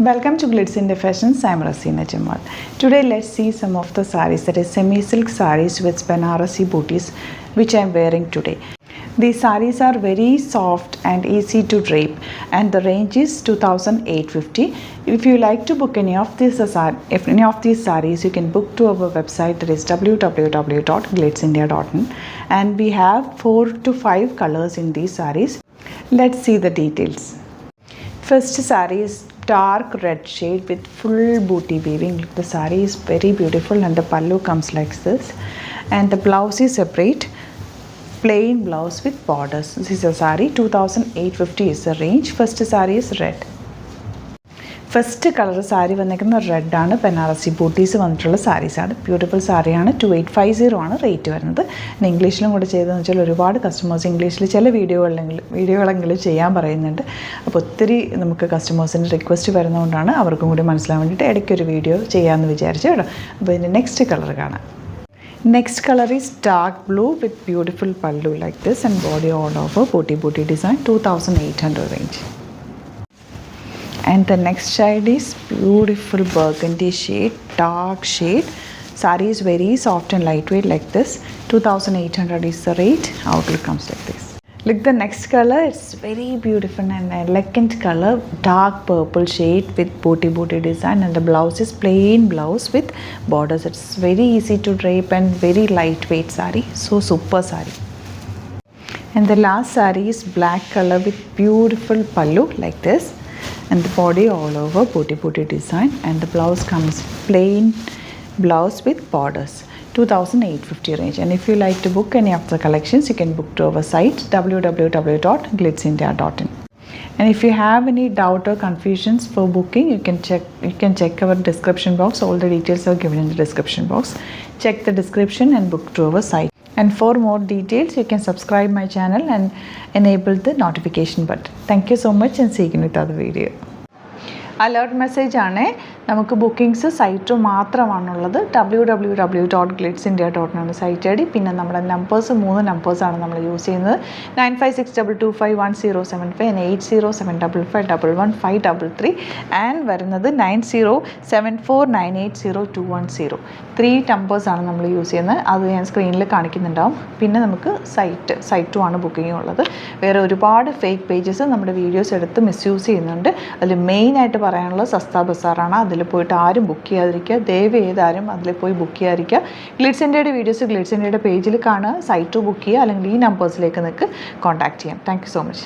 Welcome to Glitz India Fashions. I am Rasina Jamal. Today let's see some of the sarees, that is semi-silk sarees with Banarasi booties, which I am wearing today. These sarees are very soft and easy to drape, and the range is 2,850. If you like to book any of these sarees, you can book to our website, that is www.glitzindia.in, and we have 4 to 5 colors in these sarees. Let's see the details. First saree is dark red shade with full booty weaving. The saree is very beautiful and the pallu comes like this, and the blouse is separate, plain blouse with borders. This is a saree, 2,850 is the range. First saree is red. First colour sari വന്നിരിക്കുന്ന റെഡാണ്. Banarasi booties വന്നിട്ടുള്ള സാരീസാണ്. Beautiful സാരിയാണ്. 2850 ആണ് rate വരുന്നത്. പിന്നെ ഇംഗ്ലീഷിലും കൂടെ ചെയ്തതെന്ന് വെച്ചാൽ ഒരുപാട് കസ്റ്റമേഴ്സ് ഇംഗ്ലീഷിൽ ചില വീഡിയോകളെങ്കിലും ചെയ്യാൻ പറയുന്നുണ്ട്. അപ്പോൾ ഒത്തിരി നമുക്ക് കസ്റ്റമേഴ്സിൻ്റെ റിക്വസ്റ്റ് വരുന്നതുകൊണ്ടാണ് അവർക്കും കൂടി മനസ്സിലാൻ വേണ്ടിയിട്ട് ഇടയ്ക്കൊരു വീഡിയോ ചെയ്യാമെന്ന് വിചാരിച്ചു കേട്ടോ. അപ്പോൾ ഇതിൻ്റെ നെക്സ്റ്റ് കളർ കാണാം. Next color is dark blue with beautiful pallu like this and body all over booty design, 2,800 range. And the next shade is beautiful burgundy shade, dark shade. Saree is very soft and lightweight like this. 2,800 is the rate. Outlook comes like this. Look, the next color, it's very beautiful and elegant color, dark purple shade with booty design, and the blouse is plain blouse with borders. It's very easy to drape and very lightweight saree. So super saree. And the last saree is black color with beautiful pallu like this, and the body all over booty design, and the blouse comes plain blouse with borders, 2,850 range. And if you like to book any of the collections, you can book to our site www.glitzindia.in. And if you have any doubt or confusions for booking, you can check our description box. All the details are given in the description box. Check the description and book to our site. And for more details, you can subscribe my channel and enable the notification button. Thank you so much and see you with other video. Alert മെസ്സേജാണ്. നമുക്ക് bookings site മാത്രമാണുള്ളത്. www.glitzindia.in ആണ് site I D. പിന്നെ നമ്മുടെ numbers 3 നമ്പേഴ്സാണ് നമ്മൾ use ചെയ്യുന്നത്. 9562251075 and 8075551533 and വരുന്നത് 9074980210. 3 നമ്പേഴ്സാണ് നമ്മൾ യൂസ് ചെയ്യുന്നത്. അത് ഞാൻ സ്ക്രീനിൽ കാണിക്കുന്നുണ്ടാവും. പിന്നെ നമുക്ക് സൈറ്റും ആണ് ബുക്കിംഗ് ഉള്ളത്. വേറെ ഒരുപാട് ഫേക്ക് പേജസ് നമ്മുടെ വീഡിയോസ് എടുത്ത് മിസ്യൂസ് ചെയ്യുന്നുണ്ട്. അതിൽ മെയിനായിട്ട് പറയാനുള്ളത് സസ്ത ബസാറാണ്. അതിൽ പോയിട്ട് ആരും ബുക്ക് ചെയ്യാതിരിക്കുക. ദയവ് ചെയ്താരും അതിൽ പോയി ബുക്ക് ചെയ്യാതിരിക്കുക. ഗ്ലിറ്റ്സ് ഇന്ത്യയുടെ വീഡിയോസ് ഗ്ലിറ്റ്സ് ഇന്ത്യയുടെ പേജിൽ കാണുക, സൈറ്റ് ബുക്ക് ചെയ്യുക, അല്ലെങ്കിൽ ഈ നമ്പേഴ്സിലേക്ക് നിങ്ങൾക്ക് കോൺടാക്ട് ചെയ്യാം. Thank you so much.